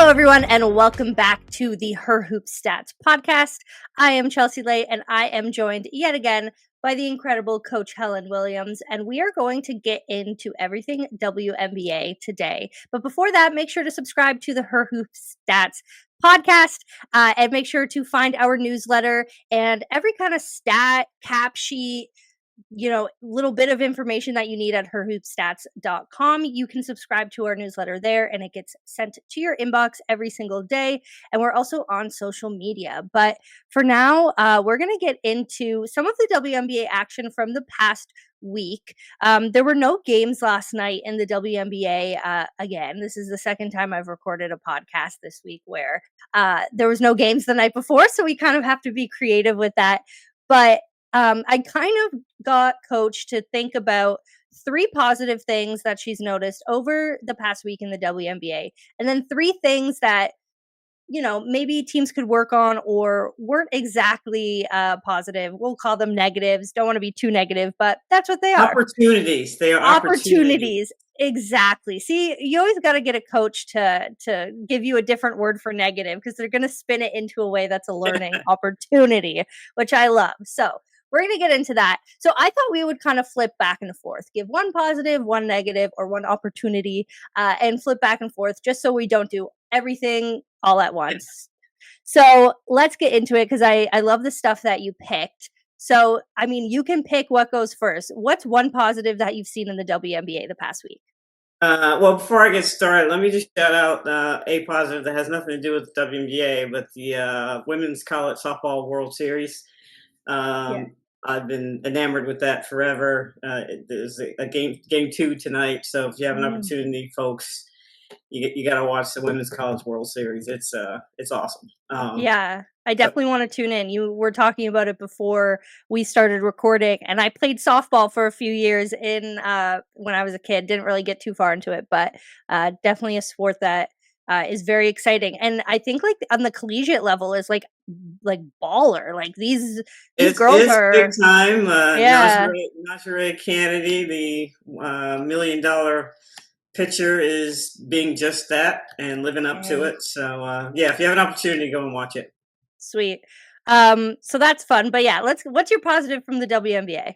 Hello, everyone, and welcome back to the Her Hoop Stats podcast. I am Chelsea Leite, and I am joined yet again by the incredible Coach Helen Williams, and we are going to get into everything WNBA today. But before that, make sure to subscribe to the Her Hoop Stats podcast and make sure to find our newsletter and every kind of stat, cap sheet, little bit of information that you need at herhoopstats.com. You can subscribe to our newsletter there and it gets sent to your inbox every single day. And we're also on social media. But for now, we're going to get into some of the WNBA action from the past week. There were no games last night in the WNBA. Again, this is the second time I've recorded a podcast this week where there was no games the night before. So we kind of have to be creative with that. But I kind of got Coach to think about 3 positive things that she's noticed over the past week in the WNBA, and then 3 things that, maybe teams could work on or weren't exactly positive. We'll call them negatives. Don't want to be too negative, but that's what they are. Opportunities. They are opportunities. Exactly. See, you always got to get a coach to give you a different word for negative because they're going to spin it into a way that's a learning opportunity, which I love. So we're going to get into that. So I thought we would kind of flip back and forth, give 1 positive, 1 negative, or 1 opportunity, and flip back and forth just so we don't do everything all at once. So let's get into it because I love the stuff that you picked. So, I mean, you can pick what goes first. What's 1 positive that you've seen in the WNBA the past week? Well, before I get started, let me just shout out a positive that has nothing to do with the WNBA, but the Women's College Softball World Series. I've been enamored with that forever. There's a game 2 tonight, so if you have an opportunity, folks, you got to watch the Women's College World Series. It's awesome. Yeah, I definitely want to tune in. You were talking about it before we started recording, and I played softball for a few years when I was a kid. Didn't really get too far into it, but definitely a sport that is very exciting. And I think like on the collegiate level is like baller. Like these girls are big time. Yeah. Najee Kennedy, the $1 million pitcher, is being just that and living up to it. So if you have an opportunity, go and watch it. Sweet. So that's fun. But yeah, what's your positive from the WNBA?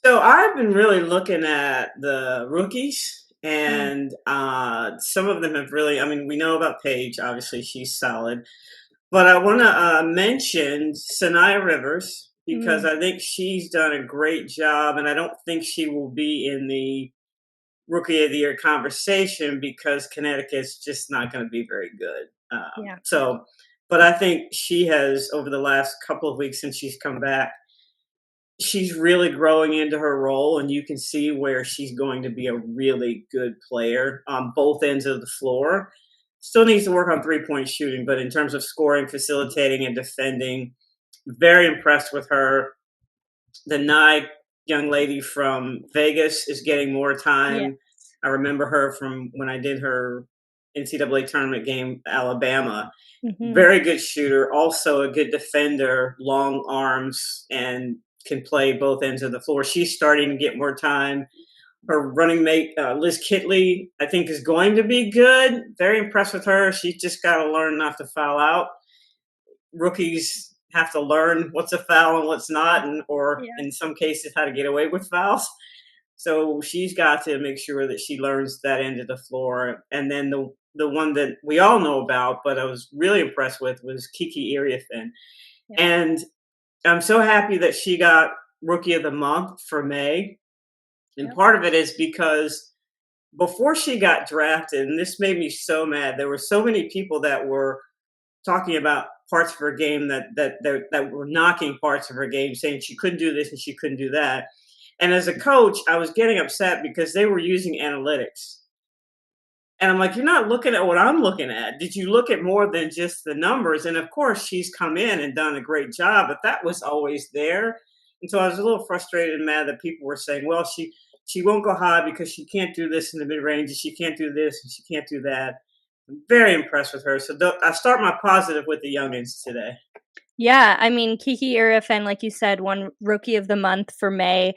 So I've been really looking at the rookies, and some of them have really, we know about Paige, obviously she's solid, but I want to mention Sanaya Rivers because I think she's done a great job, and I don't think she will be in the Rookie of the Year conversation because Connecticut's just not going to be very good. But I think she has, over the last couple of weeks since she's come back, she's really growing into her role, and you can see where she's going to be a really good player on both ends of the floor. Still needs to work on 3-point shooting, but in terms of scoring, facilitating, and defending, very impressed with her. The Nye young lady from Vegas is getting more time. Yes. I remember her from when I did her NCAA tournament game, Alabama. Very good shooter, also a good defender, long arms, and can play both ends of the floor. She's starting to get more time. Her running mate, Liz Kitley, I think is going to be good. Very impressed with her. She's just got to learn not to foul out. Rookies have to learn what's a foul and what's not, or in some cases, how to get away with fouls. So she's got to make sure that she learns that end of the floor. And then the one that we all know about, but I was really impressed with, was Kiki Iriafen. Yeah. And I'm so happy that she got Rookie of the Month for May. And part of it is because before she got drafted, and this made me so mad, there were so many people that were talking about parts of her game that were knocking parts of her game, saying she couldn't do this and she couldn't do that. And as a coach, I was getting upset because they were using analytics. And I'm like, you're not looking at what I'm looking at. Did you look at more than just the numbers? And of course, she's come in and done a great job, but that was always there. And so I was a little frustrated and mad that people were saying, well, she won't go high because she can't do this in the mid-range, and she can't do this, and she can't do that. I'm very impressed with her. So I start my positive with the youngins today. Yeah, I mean, Kiki Iriafen, like you said, won Rookie of the Month for May.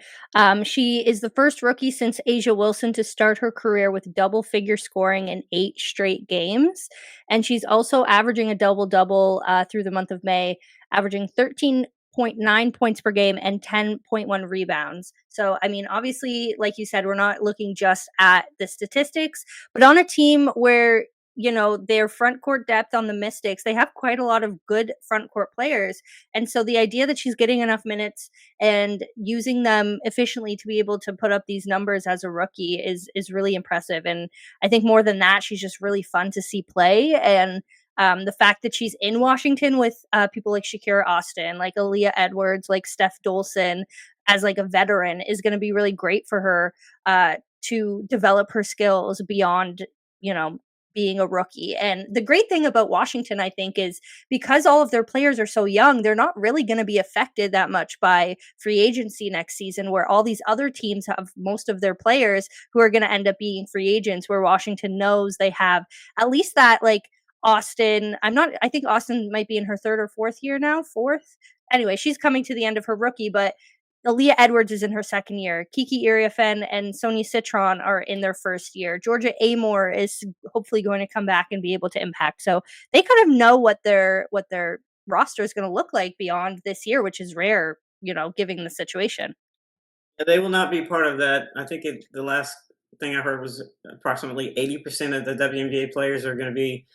She is the first rookie since Asia Wilson to start her career with double-figure scoring in 8 straight games, and she's also averaging a double-double, through the month of May, averaging 13.9 points per game and 10.1 rebounds. So, I mean, obviously, like you said, we're not looking just at the statistics, but on a team where their front court depth on the Mystics, they have quite a lot of good front court players. And so the idea that she's getting enough minutes and using them efficiently to be able to put up these numbers as a rookie is really impressive. And I think more than that, she's just really fun to see play. And the fact that she's in Washington with people like Shakira Austin, like Aaliyah Edwards, like Steph Dolson, as like a veteran is going to be really great for her to develop her skills beyond you know being a rookie. And the great thing about Washington, I think, is because all of their players are so young, they're not really going to be affected that much by free agency next season, where all these other teams have most of their players who are going to end up being free agents, where Washington knows they have at least that, like Austin. I think Austin might be in her third or fourth year now, fourth. Anyway, she's coming to the end of her rookie, but Aaliyah Edwards is in her second year. Kiki Iriafen and Sonia Citron are in their first year. Georgia Amore is hopefully going to come back and be able to impact. So they kind of know what their roster is going to look like beyond this year, which is rare, given the situation. They will not be part of that. I think the last thing I heard was approximately 80% of the WNBA players are going to be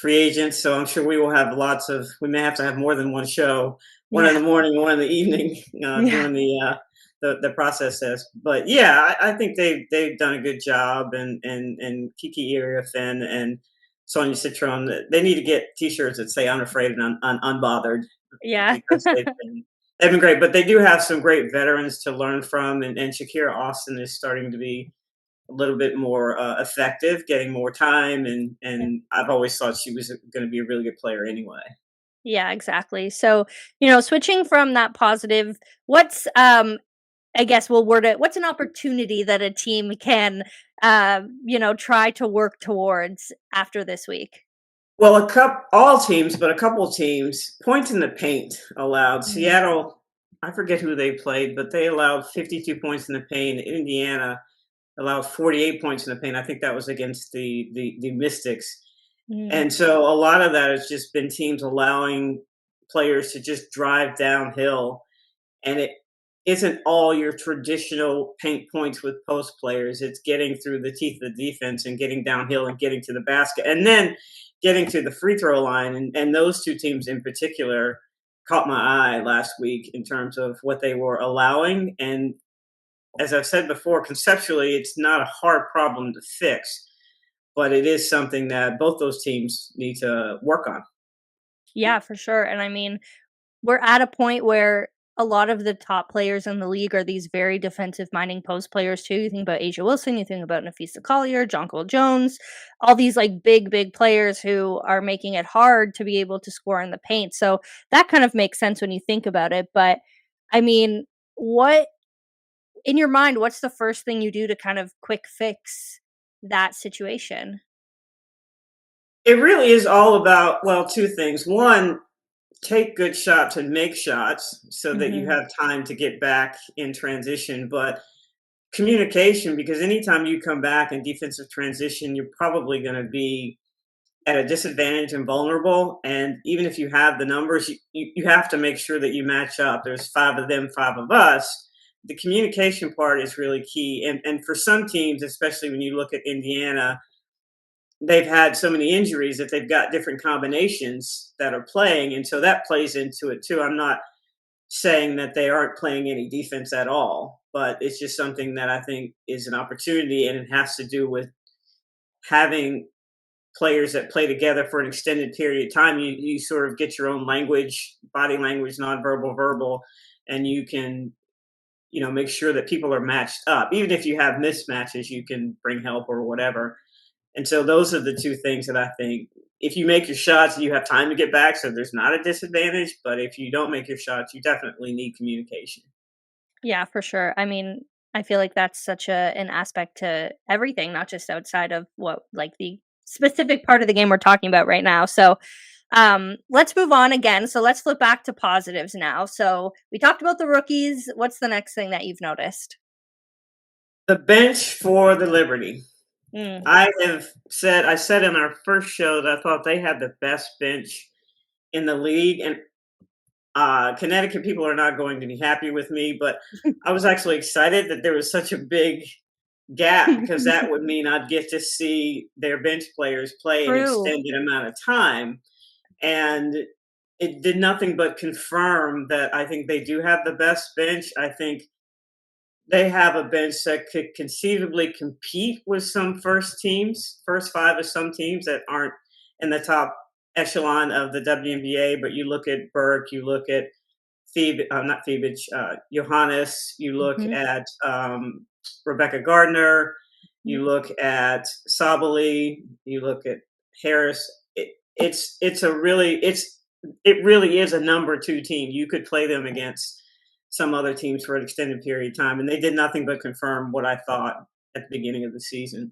free agents. So I'm sure we will have we may have to have more than one show, one in Yeah. the morning, one in the evening, Yeah. during the process. But yeah, I think they've done a good job, and Kiki Iriafen and Sonia Citron, they need to get T-shirts that say "Unafraid and unbothered," Yeah. because they've been great. But they do have some great veterans to learn from, and Shakira Austin is starting to be a little bit more effective, getting more time, and I've always thought she was going to be a really good player anyway. Yeah, exactly. So, switching from that positive, what's I guess we'll word it, what's an opportunity that a team can try to work towards after this week? Well, all teams, but a couple of teams, points in the paint allowed. Mhm. Seattle, I forget who they played, but they allowed 52 points in the paint. Indiana allowed 48 points in the paint. I think that was against the Mystics. Mm. And so a lot of that has just been teams allowing players to just drive downhill, and it isn't all your traditional paint points with post players. It's getting through the teeth of the defense and getting downhill and getting to the basket, and then getting to the free throw line. And those two teams in particular caught my eye last week in terms of what they were allowing. And as I've said before, conceptually, it's not a hard problem to fix, but it is something that both those teams need to work on. Yeah, for sure. And I mean, we're at a point where a lot of the top players in the league are these very defensive minding post players too. You think about Asia Wilson, you think about Nafisa Collier, Jonquil Jones, all these like big players who are making it hard to be able to score in the paint. So that kind of makes sense when you think about it. But I mean, what in your mind, what's the first thing you do to kind of quick fix that situation? It really is all about, well, two things. One, take good shots and make shots so that you Mhm. have time to get back in transition. But communication, because anytime you come back in defensive transition, you're probably going to be at a disadvantage and vulnerable. And even if you have the numbers, you have to make sure that you match up. There's five of them, five of us. The communication part is really key. And for some teams, especially when you look at Indiana, they've had so many injuries that they've got different combinations that are playing. And so that plays into it too. I'm not saying that they aren't playing any defense at all, but it's just something that I think is an opportunity, and it has to do with having players that play together for an extended period of time. You sort of get your own language, body language, nonverbal, verbal, and you can make sure that people are matched up. Even if you have mismatches, you can bring help or whatever. And so those are the two things that I think, if you make your shots, you have time to get back, so there's not a disadvantage. But if you don't make your shots, you definitely need communication. Yeah, for sure. I mean, I feel like that's such an aspect to everything, not just outside of what like the specific part of the game we're talking about right now. So, Let's move on again. So let's flip back to positives now. So we talked about the rookies. What's the next thing that you've noticed? The bench for the Liberty. Mm. I said in our first show that I thought they had the best bench in the league, and Connecticut people are not going to be happy with me, but I was actually excited that there was such a big gap because that would mean I'd get to see their bench players play an True. extended amount of time. And it did nothing but confirm that I think they do have the best bench. I think they have a bench that could conceivably compete with some first five of some teams that aren't in the top echelon of the WNBA. But you look at Burke, you look at not Thebich, Johannes, you look Mhm. at Rebecca Gardner, Mhm. you look at Sabali, you look at Harris. It really is a number two team. You could play them against some other teams for an extended period of time, and they did nothing but confirm what I thought at the beginning of the season.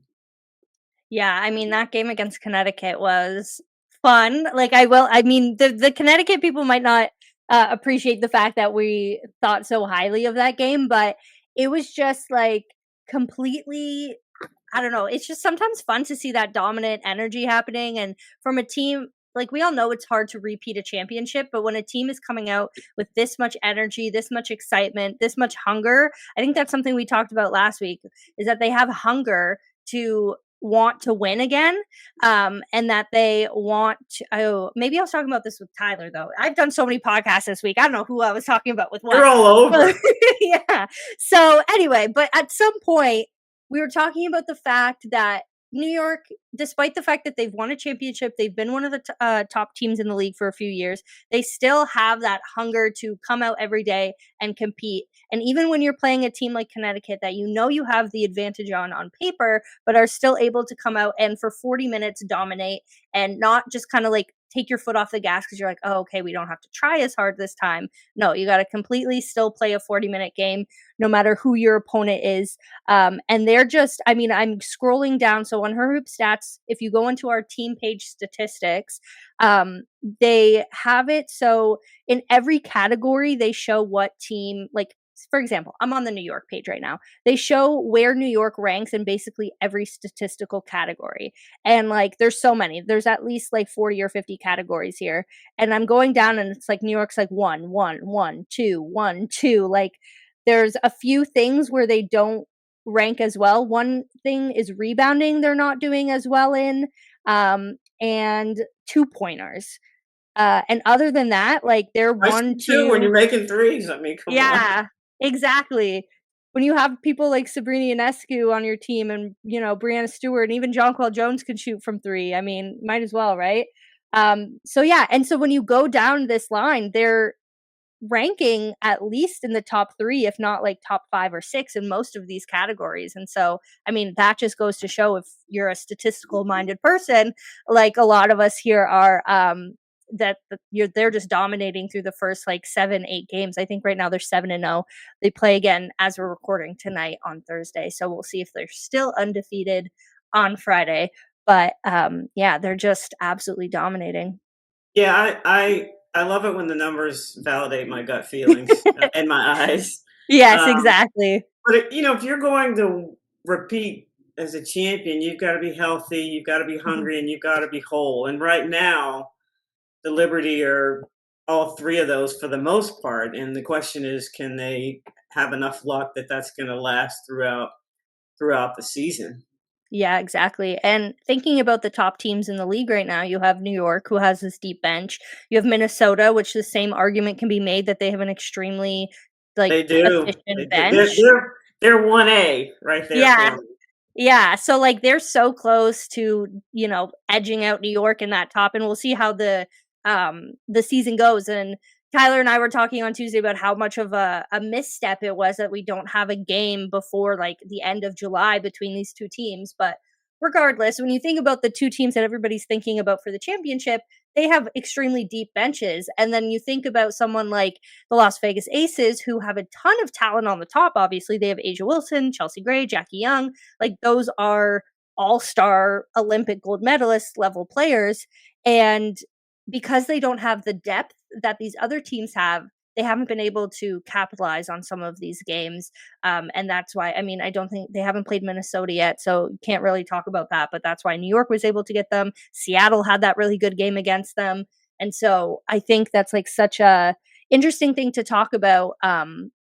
Yeah, I mean, that game against Connecticut was fun. I mean, the Connecticut people might not, appreciate the fact that we thought so highly of that game, but it was just, like, completely I don't know, it's just sometimes fun to see that dominant energy happening and from a team like, we all know it's hard to repeat a championship, but when a team is coming out with this much energy, this much excitement, this much hunger, I think that's something we talked about last week, is that they have hunger to want to win again, and that they want to maybe I was talking about this with Tyler, though. I've done so many podcasts this week, I don't know who I was talking about with what. You're all But over. yeah. So, anyway, but at some point we were talking about the fact that New York, despite the fact that they've won a championship, they've been one of the top teams in the league for a few years, they still have that hunger to come out every day and compete. And even when you're playing a team like Connecticut that you know you have the advantage on paper, but are still able to come out and for 40 minutes dominate and not just kind of like take your foot off the gas because you're like, oh, okay, we don't have to try as hard this time. No, you got to completely still play a 40-minute game no matter who your opponent is. And they're just, I mean, I'm scrolling down. So on Her Hoop Stats, if you go into our team page statistics, they have it. So in every category, they show what team, like, for example, I'm on the New York page right now. They show where New York ranks in basically every statistical category. And like, there's so many. There's at least like 40 or 50 categories here. And I'm going down and it's like New York's like one, one, one, two, one, two. Like, there's a few things where they don't rank as well. One thing is rebounding, they're not doing as well in, and two pointers. And other than that, like they're I see one, too when two. you're making threes. I mean, come on. Yeah, exactly. When you have people like Sabrina Ionescu on your team and, Brianna Stewart and even Jonquel Jones can shoot from three, I mean, might as well, right? So yeah, and so when you go down this line, they're ranking at least in the top 3, if not like top 5 or 6 in most of these categories. And so, I mean, that just goes to show if you're a statistical minded person, like a lot of us here are, they're just dominating through the first like 7, 8 games. I think right now they're 7-0. They play again as we're recording tonight on Thursday. So we'll see if they're still undefeated on Friday. But yeah, they're just absolutely dominating. Yeah, I love it when the numbers validate my gut feelings and my eyes. Yes, Um, exactly. but if you're going to repeat as a champion, you've got to be healthy, you've got to be Mhm. hungry, and you've got to be whole. And right now, the Liberty are all three of those for the most part. And the question is, can they have enough luck that that's going to last throughout the season? Yeah, exactly. And thinking about the top teams in the league right now, you have New York, who has this deep bench. You have Minnesota, which the same argument can be made that they have an extremely like They do. They efficient do. They're bench. they're they're 1A right there Yeah, for me. yeah, so, like, they're so close to, edging out New York in that top, and we'll see how the season goes, and Tyler and I were talking on Tuesday about how much of a misstep it was that we don't have a game before, like, the end of July between these 2 teams, but regardless, when you think about the 2 teams that everybody's thinking about for the championship, they have extremely deep benches, and then you think about someone like the Las Vegas Aces who have a ton of talent on the top, obviously, they have Asia Wilson, Chelsea Gray, Jackie Young, like those are all-star Olympic gold medalist level players. And because they don't have the depth that these other teams have, they haven't been able to capitalize on some of these games. And that's why, I mean, I don't think they haven't played Minnesota yet, so can't really talk about that. But that's why New York was able to get them. Seattle had that really good game against them. And so I think that's like such a interesting thing to talk about,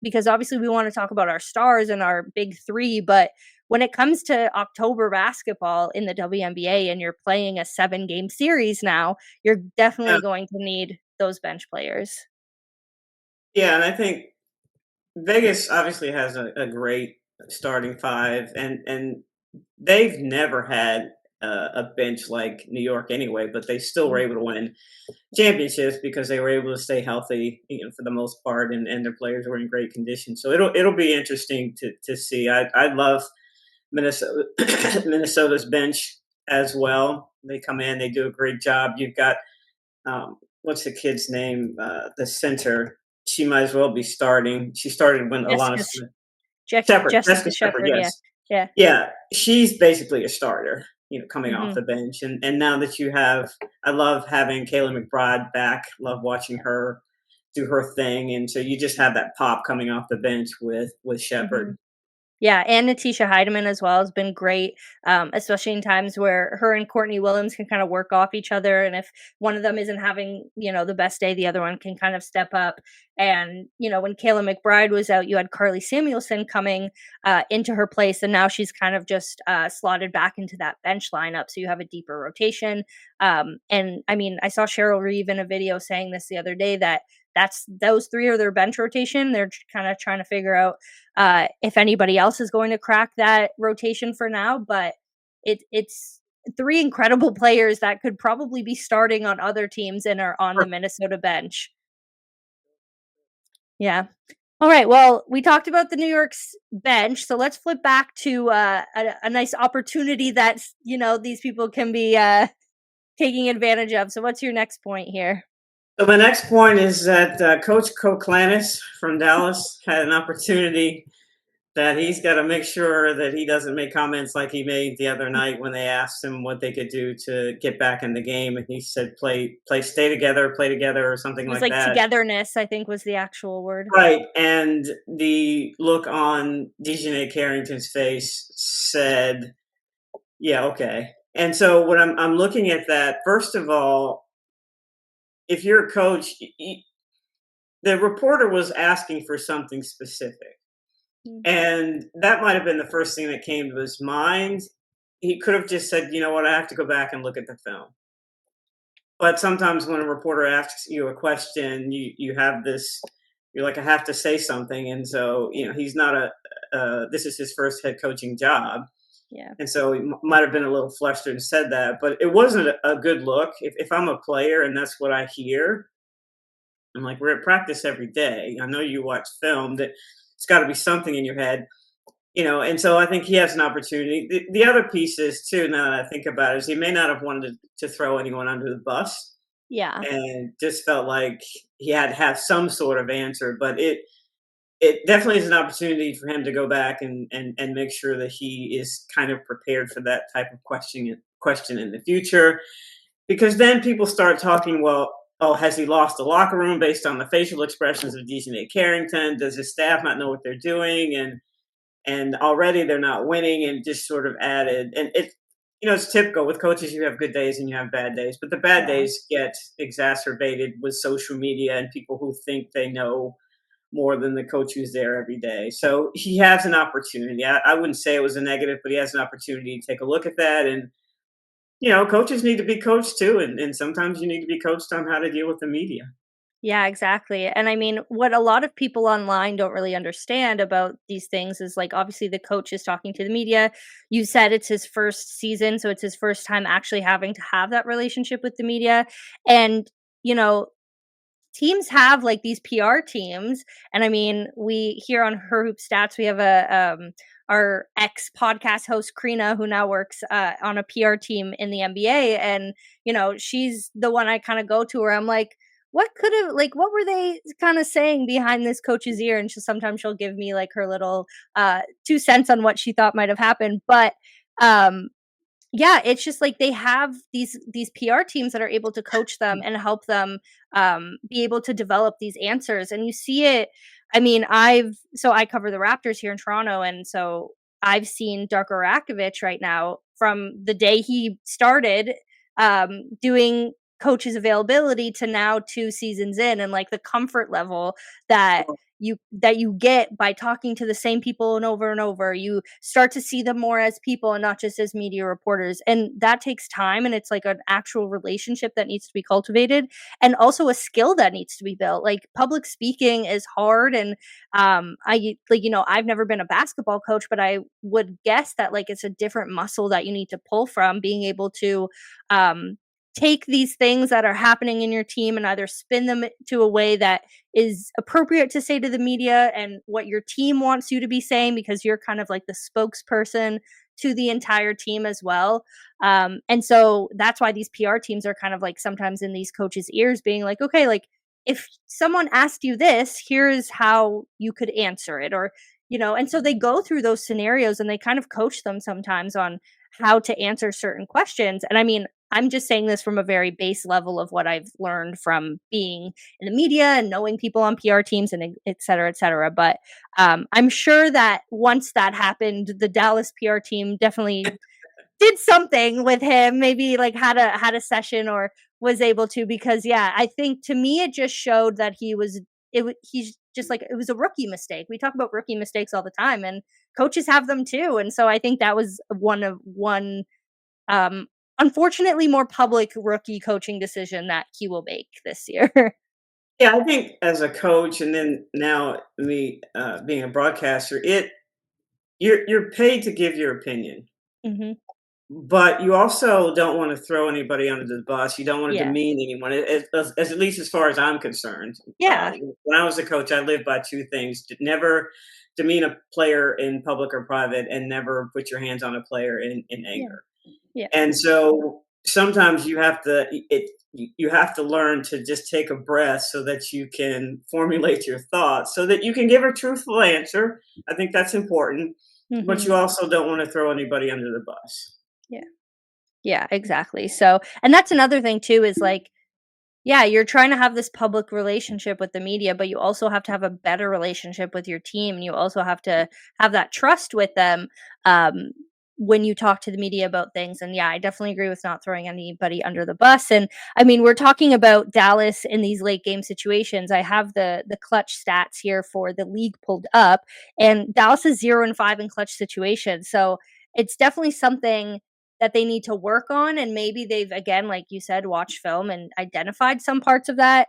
because obviously we want to talk about our stars and our big three, but when it comes to October basketball in the WNBA and you're playing a 7-game series now, you're Yeah, definitely going to need those bench players. yeah, and I think Vegas obviously has a great starting five, and they've never had a bench like New York anyway, but they still were Mm, able to win championships because they were able to stay healthy, for the most part, and their players were in great condition. So it'll be interesting to see. I love Minnesota Minnesota's bench as well. They come in, they do a great job. You've got what's the kid's name? The center. She might as well be starting. She started when Alana Jessica Smith. Shepard, Jessica Jessica Shepard, Shepherd, yeah. yes. Yeah. Yeah, she's basically a starter, coming off Mhm. the bench. And now that you have, I love having Kayla McBride back. Love watching her do her thing, and so you just have that pop coming off the bench with Mhm. Shepard. Yeah, and Natisha Heidemann as well has been great, especially in times where her and Courtney Williams can kind of work off each other. And if one of them isn't having, the best day, the other one can kind of step up. And, when Kayla McBride was out, you had Carly Samuelson coming into her place. And now she's kind of just slotted back into that bench lineup. So you have a deeper rotation. And I mean, I saw Cheryl Reeve in a video saying this the other day that those three are their bench rotation. They're kind of trying to figure out if anybody else is going to crack that rotation for now. But it's three incredible players that could probably be starting on other teams and are on the Minnesota bench. Yeah. All right. Well, we talked about the New York's bench, so let's flip back to a nice opportunity that these people can be taking advantage of. So, what's your next point here? So my next point is that Coach Koklanis from Dallas had an opportunity that he's got to make sure that he doesn't make comments like he made the other night when they asked him what they could do to get back in the game, and he said, play together," or something It was like like that. togetherness, I think was the actual word. Right, and the look on Dejanay Carrington's face said, "Yeah, okay." And so when I'm looking at that, first of all, if you're a coach, the reporter was asking for something specific. Mm. And that might have been the first thing that came to his mind. He could have just said, "You know what, I have to go back and look at the film." But sometimes when a reporter asks you a question, you have this, you're like, I have to say something. And so, he's not this is his first head coaching job. Yeah. And so he might have been a little flustered and said that, but it wasn't a good look. If I'm a player and that's what I hear, I'm like, we're at practice every day. I know you watch film, that it's got to be something in your head. And so I think he has an opportunity. The other piece is too, now that I think about it, is he may not have wanted to throw anyone under the bus, Yeah. and just felt like he had to have some sort of answer. But it definitely is an opportunity for him to go back and make sure that he is kind of prepared for that type of question in the future, because then people start talking, well, oh, has he lost the locker room based on the facial expressions of Dejanay Carrington? Does his staff not know what they're doing? And already they're not winning, and just sort of added, and it's typical with coaches. You have good days and you have bad days, but the bad Yeah. days get exacerbated with social media and people who think they know more than the coach who's there every day. So he has an opportunity. I wouldn't say it was a negative, but he has an opportunity to take a look at that. And coaches need to be coached too, and sometimes you need to be coached on how to deal with the media. Yeah, exactly. And I mean, what a lot of people online don't really understand about these things is like obviously the coach is talking to the media. You said it's his first season, so it's his first time actually having to have that relationship with the media. And, you know, teams have like these PR teams, and I mean, we here on Her Hoop Stats, we have a our ex podcast host Krina, who now works on a PR team in the NBA, and she's the one I kind of go to where I'm like, what were they kind of saying behind this coach's ear? And she'll give me like her little 2 cents on what she thought might have happened, but um Yeah, it's just like they have these PR teams that are able to coach them and help them be able to develop these answers. And you see it. I mean, I cover the Raptors here in Toronto, and so I've seen Darko Rakovic right now from the day he started doing coaches availability to now 2 seasons in, and like the comfort level that you get by talking to the same people and over. You start to see them more as people and not just as media reporters. And that takes time, and it's like an actual relationship that needs to be cultivated, and also a skill that needs to be built. Like public speaking is hard, and I like, I've never been a basketball coach, but I would guess that like it's a different muscle that you need to pull from, being able to um take these things that are happening in your team and either spin them to a way that is appropriate to say to the media and what your team wants you to be saying, because you're kind of like the spokesperson to the entire team as well. And so that's why these PR teams are kind of like sometimes in these coaches' ears, being like, okay, like if someone asked you this, here's how you could answer it, and so they go through those scenarios and they kind of coach them sometimes on how to answer certain questions. And I mean, I'm just saying this from a very base level of what I've learned from being in the media and knowing people on PR teams and et cetera, et cetera. But I'm sure that once that happened, the Dallas PR team definitely did something with him, maybe like had a session or was able to, because yeah, I think to me it just showed that he's just like, it was a rookie mistake. We talk about rookie mistakes all the time, and coaches have them too. And so I think that was one um unfortunately more public rookie coaching decision that he will make this year. Yeah, I think as a coach, and then now me being a broadcaster, you're paid to give your opinion. Mhm. But you also don't want to throw anybody under the bus. You don't want to Yeah. demean anyone, as at least as far as I'm concerned. Yeah. When I was a coach, I lived by two things: never demean a player in public or private, and never put your hands on a player in Yeah. anger. Yeah. And so sometimes you have to learn to just take a breath so that you can formulate your thoughts, so that you can give a truthful answer. I think that's important, but Mhm. you also don't want to throw anybody under the bus. Yeah. Yeah, exactly. So, and that's another thing too, is like, yeah, you're trying to have this public relationship with the media, but you also have to have a better relationship with your team. And you also have to have that trust with them um, when you talk to the media about things. And yeah, I definitely agree with not throwing anybody under the bus. And I mean, we're talking about Dallas in these late game situations. I have the clutch stats here for the league pulled up, and Dallas is 0-5 in clutch situations. So it's definitely something that they need to work on, and maybe they've, again, like you said, watched film and identified some parts of that.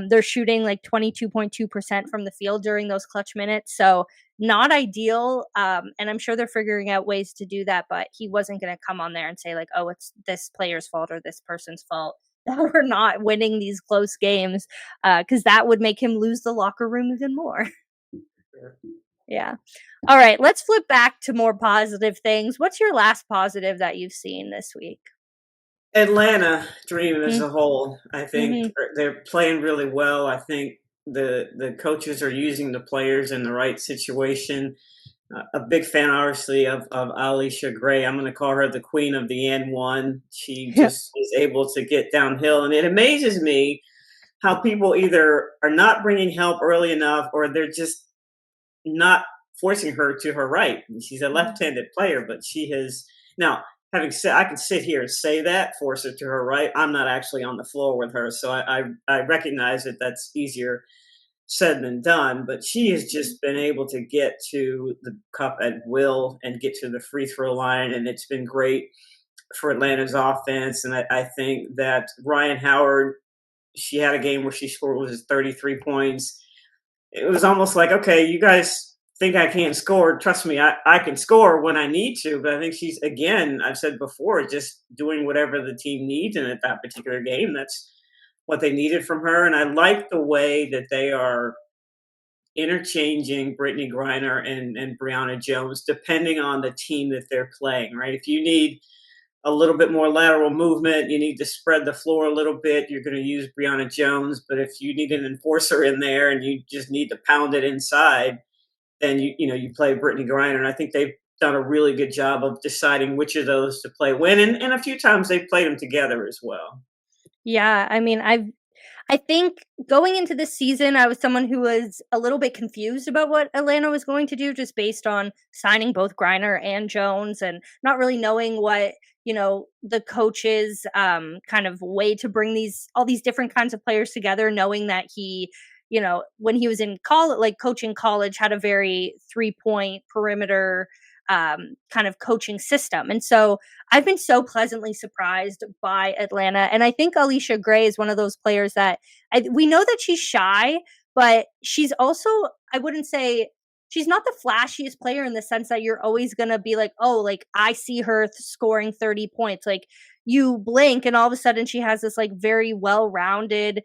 They're shooting like 22.2% from the field during those clutch minutes, so not ideal. And I'm sure they're figuring out ways to do that, but he wasn't going to come on there and say like, oh, it's this player's fault or this person's fault that we're not winning these close games, because that would make him lose the locker room even more. Yeah. All right, let's flip back to more positive things. What's your last positive that you've seen this week? Atlanta Dream as Mm, a whole, I think mhm. they're playing really well. I think the coaches are using the players in the right situation. A big fan, obviously, of Alicia Gray. I'm going to call her the queen of the N1. She Yeah. just is able to get downhill, and it amazes me how people either are not bringing help early enough, or they're just not forcing her to her right. She's a Mhm. left-handed player, but she has now. Having said, I can sit here and say that, force her to her right. I'm not actually on the floor with her, so I recognize that that's easier said than done. But she has just been able to get to the cup at will and get to the free throw line, and it's been great for Atlanta's offense. And I think that Ryan Howard, she had a game where she scored was 33 points. It was almost like, okay, you guys think I can't score. Trust me, I can score when I need to. But I think she's, again, I've said before, just doing whatever the team needs. And at that particular game, that's what they needed from her. And I like the way that they are interchanging Brittany Griner and Brianna Jones, depending on the team that they're playing, right? If you need a little bit more lateral movement, you need to spread the floor a little bit, you're going to use Brianna Jones. But if you need an enforcer in there and you just need to pound it inside, then you play Brittany Griner. And I think they've done a really good job of deciding which of those to play when, and a few times they've played them together as well. Yeah, I mean, I think going into this season, I was someone who was a little bit confused about what Atlanta was going to do just based on signing both Griner and Jones and not really knowing what, the coach's kind of way to bring these all these different kinds of players together, knowing that he, when he was in college, like coaching college, had a very 3-point perimeter kind of coaching system. And so I've been so pleasantly surprised by Atlanta. And I think Alicia Gray is one of those players that we know that she's shy, but she's also, I wouldn't say she's not the flashiest player in the sense that you're always going to be like, oh, like I see her scoring 30 points. Like you blink and all of a sudden she has this like very well rounded,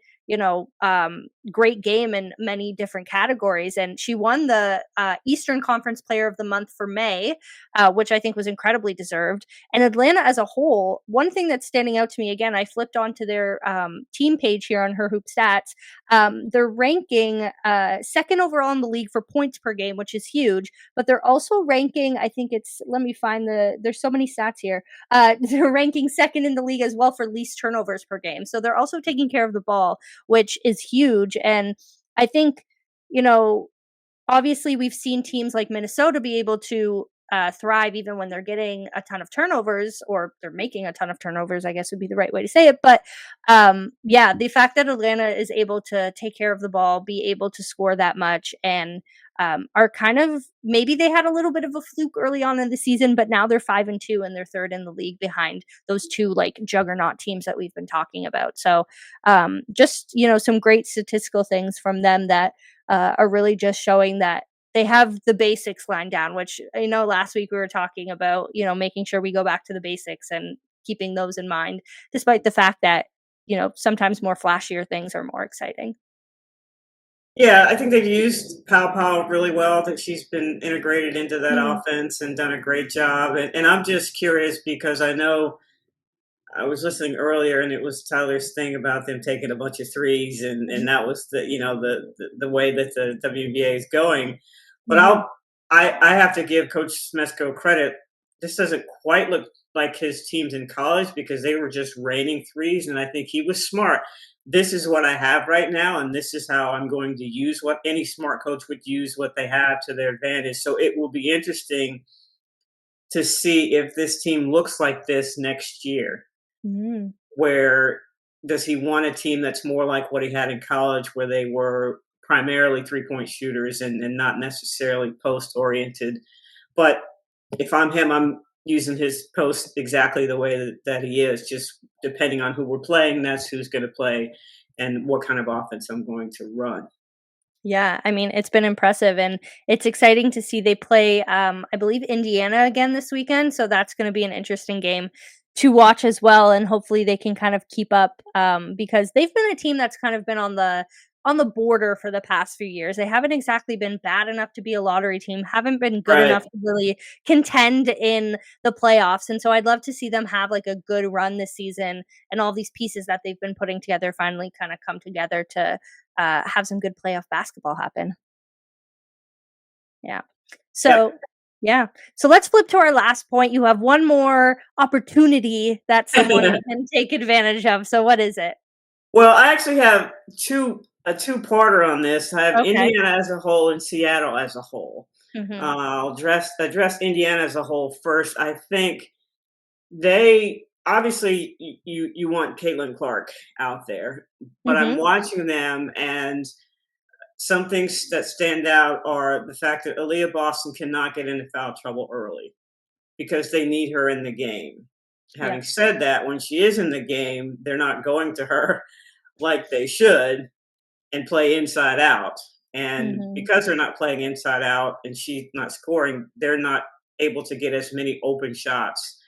great game in many different categories. And she won the Eastern Conference Player of the Month for May, which I think was incredibly deserved. And Atlanta as a whole, one thing that's standing out to me, again, I flipped onto their team page here on Her Hoop Stats. They're ranking second overall in the league for points per game, which is huge. But they're also ranking, I think it's, let me find there's so many stats here. They're ranking second in the league as well for least turnovers per game. So they're also taking care of the ball, which is huge. And I think, obviously we've seen teams like Minnesota be able to thrive even when they're getting a ton of turnovers, or they're making a ton of turnovers, I guess would be the right way to say it. But yeah, the fact that Atlanta is able to take care of the ball, be able to score that much, and are kind of, maybe they had a little bit of a fluke early on in the season, but now they're 5-2 and they're third in the league behind those two like juggernaut teams that we've been talking about. So just, some great statistical things from them that are really just showing that they have the basics lined down, which last week we were talking about, making sure we go back to the basics and keeping those in mind, despite the fact that, sometimes more flashier things are more exciting. Yeah, I think they've used Pow Pow really well. I think she's been integrated into that Mm. offense and done a great job. And I'm just curious because I know I was listening earlier, and it was Tyler's thing about them taking a bunch of threes, and that was the way that the WNBA is going. But Mhm. I have to give Coach Smesco credit. This doesn't quite look like his teams in college because they were just raining threes, and I think he was smart. This is what I have right now, and this is how I'm going to use what any smart coach would use what they have to their advantage. So it will be interesting to see if this team looks like this next year. Mhm. Where does he want a team that's more like what he had in college, where they were primarily 3-point shooters and not necessarily post oriented? But if I'm him, I'm using his post exactly the way that he is, just depending on who we're playing, that's who's going to play and what kind of offense I'm going to run. Yeah, I mean, it's been impressive, and it's exciting to see they play, I believe, Indiana again this weekend. So that's going to be an interesting game to watch as well, and hopefully they can kind of keep up because they've been a team that's kind of been on the border for the past few years. They haven't exactly been bad enough to be a lottery team, haven't been good Right. enough to really contend in the playoffs. And so I'd love to see them have like a good run this season, and all these pieces that they've been putting together finally kind of come together to have some good playoff basketball happen. Yeah. Yep. So, yeah. So let's flip to our last point. You have one more opportunity that someone can take advantage of. So what is it? Well, I actually have a two-parter on this. I have Okay. Indiana as a whole and Seattle as a whole. Mhm. I'll address Indiana as a whole first. I think they obviously you want Caitlin Clark out there, but I'm Mhm. watching them, and some things that stand out are the fact that Aaliyah Boston cannot get into foul trouble early because they need her in the game. Having Yes. said that, when she is in the game, they're not going to her like they should and play inside out. And Mhm. because they're not playing inside out and she's not scoring, they're not able to get as many open shots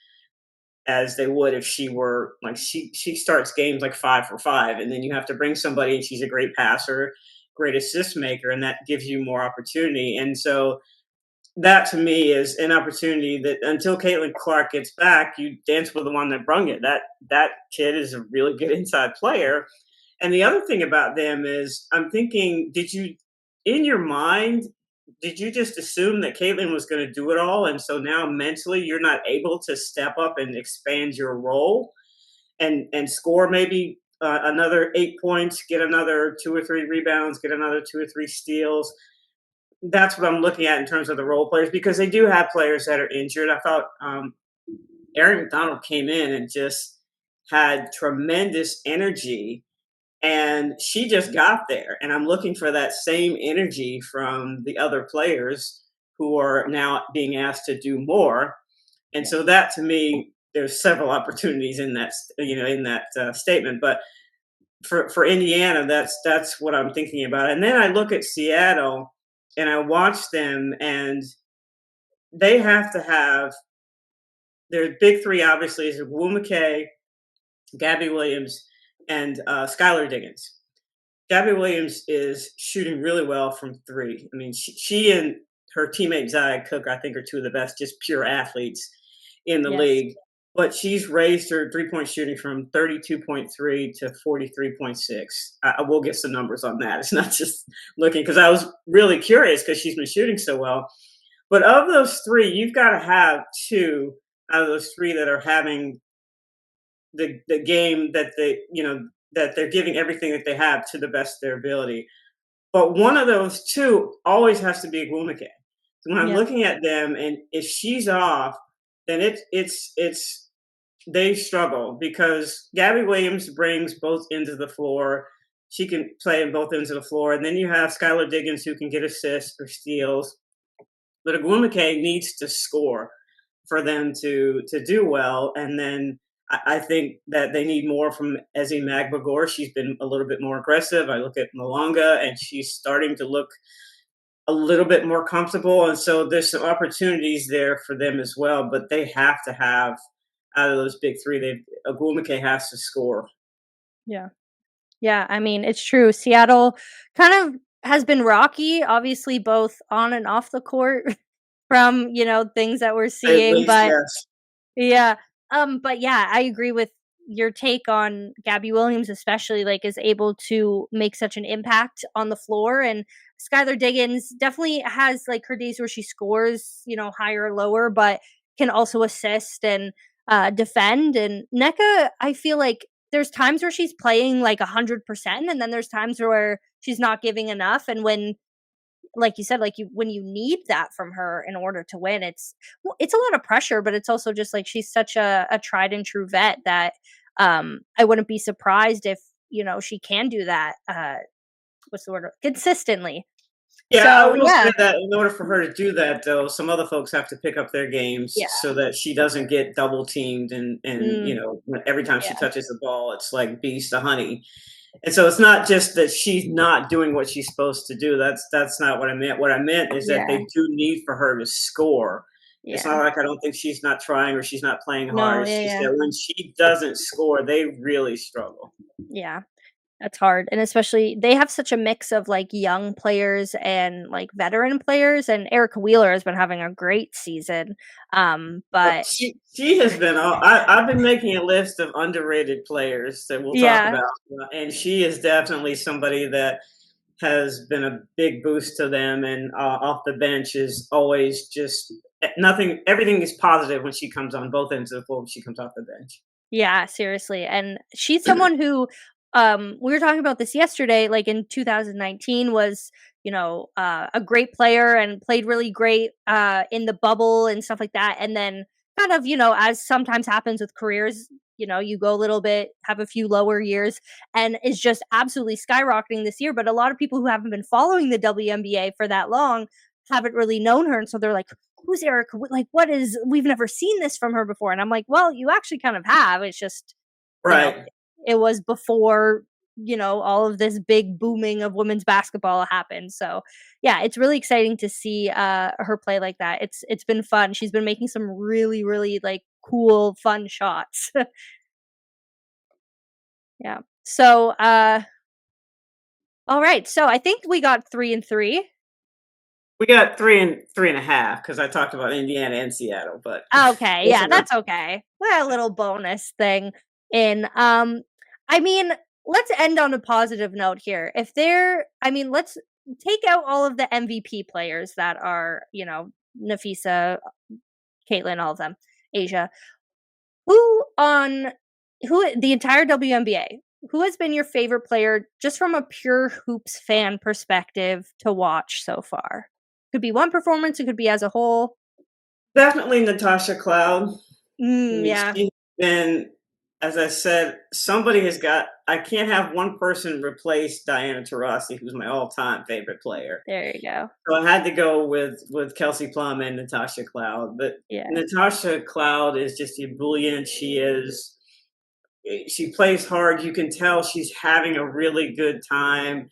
as they would if she were like she starts games like 5 for 5, and then you have to bring somebody and she's a great passer, great assist maker, and that gives you more opportunity. And so that to me is an opportunity that until Caitlin Clark gets back, you dance with the one that brung it. That kid is a really good inside player. And the other thing about them is I'm thinking, did you in your mind did you just assume that Caitlin was going to do it all, and so now mentally you're not able to step up and expand your role and score maybe another 8 points, get another 2 or 3 rebounds, get another 2 or 3 steals? That's what I'm looking at in terms of the role players, because they do have players that are injured. I thought Aaron McDonald came in and just had tremendous energy, and she just got there. And I'm looking for that same energy from the other players who are now being asked to do more. And so that, to me, there's several opportunities in that, in that statement. But for Indiana, that's what I'm thinking about. And then I look at Seattle and I watch them, and they have to have their big three. Obviously, is Wu McKay, Gabby Williams, and Skylar Diggins. Gabby Williams is shooting really well from three. I mean, she and her teammate Zia Cook, I think, are two of the best, just pure athletes in the Yes. league. But she's raised her 3-point shooting from 32.3 to 43.6. I will get some numbers on that. It's not just looking, because I was really curious because she's been shooting so well. But of those three, you've got to have two out of those three that are having the game that that they're giving everything that they have to the best of their ability. But one of those two always has to be Agwumike. So when I'm Yeah. looking at them, and if she's off, then it's they struggle, because Gabby Williams brings both ends of the floor. She can play in both ends of the floor, and then you have Skylar Diggins, who can get assists or steals. But Agwumike needs to score for them to do well. And then I think that they need more from Ezi Magbagor. She's been a little bit more aggressive. I look at Malonga, and she's starting to look a little bit more comfortable. And so there's some opportunities there for them as well. But they have to have, out of those big three, Agwumike has to score. Yeah. Yeah, I mean, it's true. Seattle kind of has been rocky, obviously both on and off the court from, things that we're At seeing, least, but yes. yeah. But yeah, I agree with your take on Gabby Williams, especially, like, is able to make such an impact on the floor. And Skylar Diggins definitely has, like, her days where she scores, higher or lower, but can also assist and defend. And NECA, I feel like there's times where she's playing like 100%, and then there's times where she's not giving enough. And when, like you said, like, when you need that from her in order to win, it's a lot of pressure, but it's also just like she's such a tried and true vet that I wouldn't be surprised if she can do that. What's the word? Consistently. Yeah, I So will yeah, say that in order for her to do that, though, some other folks have to pick up their games yeah, so that she doesn't get double teamed, and mm, every time she yeah, touches the ball, it's like bees to honey. And so it's not just that she's not doing what she's supposed to do. That's not what I meant. What I meant is that yeah, they do need for her to score. It's not yeah. like I don't think she's not trying or she's not playing hard. No, It's yeah, just yeah, that when she doesn't score, they really struggle. yeah. That's hard, and especially they have such a mix of, like, young players and, like, veteran players, and Erica Wheeler has been having a great season, but She has been. I've been making a list of underrated players that we'll talk yeah, about, and she is definitely somebody that has been a big boost to them. And off the bench is always just nothing. Everything is positive when she comes on both ends of the floor. When she comes off the bench. yeah, seriously, and she's someone who, we were talking about this yesterday, like, in 2019 was, a great player and played really great, in the bubble and stuff like that, and then kind of, as sometimes happens with careers, you go a little bit, have a few lower years, and is just absolutely skyrocketing this year. But a lot of people who haven't been following the WNBA for that long haven't really known her, and so they're like, "Who's Erica? Like, what is? We've never seen this from her before." And I'm like, "Well, you actually kind of have. It's just, you know, Right. it was before." All of this big booming of women's basketball happened. So yeah, it's really exciting to see her play like that. It's been fun. She's been making some really, really, like, cool, fun shots. Yeah. So all right. So I think we got 3 and 3. We got three and a half because I talked about Indiana and Seattle, but Okay, that's yeah, enough. that's okay. Well, a little bonus thing in, I mean, let's end on a positive note here. If there I mean, let's take out all of the MVP players that are, Nafisa, Caitlin, all of them, Asia. Who on who the entire WNBA, who has been your favorite player just from a pure hoops fan perspective to watch so far? Could be one performance, it could be as a whole. Definitely Natasha Cloud. I mean, Yeah, she's been, as I said, somebody has got. I can't have one person replace Diana Taurasi, who's my all-time favorite player. there you go. So I had to go with Kelsey Plum and Natasha Cloud. But Yeah, Natasha Cloud is just the ebullient she is. She plays hard. You can tell she's having a really good time.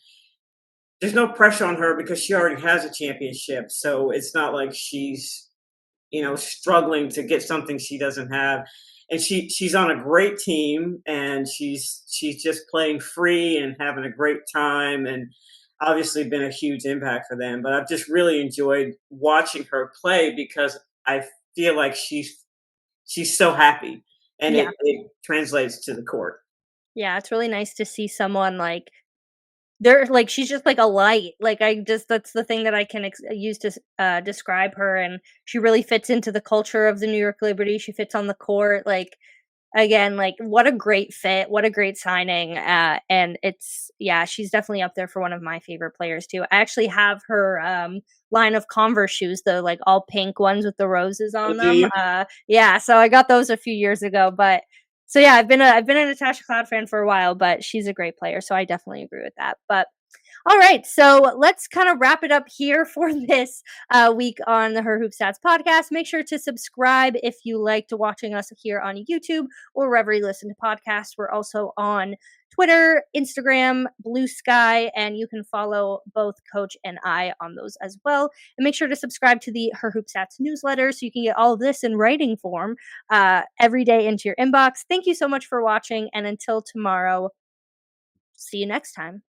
There's no pressure on her because she already has a championship. So it's not like she's struggling to get something she doesn't have. And she's on a great team, and she's just playing free and having a great time, and obviously been a huge impact for them. But I've just really enjoyed watching her play because I feel like she's so happy, and yeah, it translates to the court. yeah. It's really nice to see someone like they're like she's just like a light. Like I just that's the thing that I can use to describe her, and she really fits into the culture of the New York Liberty. She fits on the court. Like again, like what a great fit, what a great signing. And it's yeah, she's definitely up there for one of my favorite players too. I actually have her line of Converse shoes, the like all pink ones with the roses Oh, on do them. you? Yeah, so I got those a few years ago, but so yeah, I've been a Natasha Cloud fan for a while, but she's a great player, so I definitely agree with that. But all right, so let's kind of wrap it up here for this week on the Her Hoop Stats podcast. Make sure to subscribe if you liked watching us here on YouTube or wherever you listen to podcasts. We're also on Twitter, Instagram, Blue Sky, and you can follow both Coach and I on those as well. And make sure to subscribe to the Her Hoop Stats newsletter so you can get all of this in writing form every day into your inbox. Thank you so much for watching, and until tomorrow, see you next time.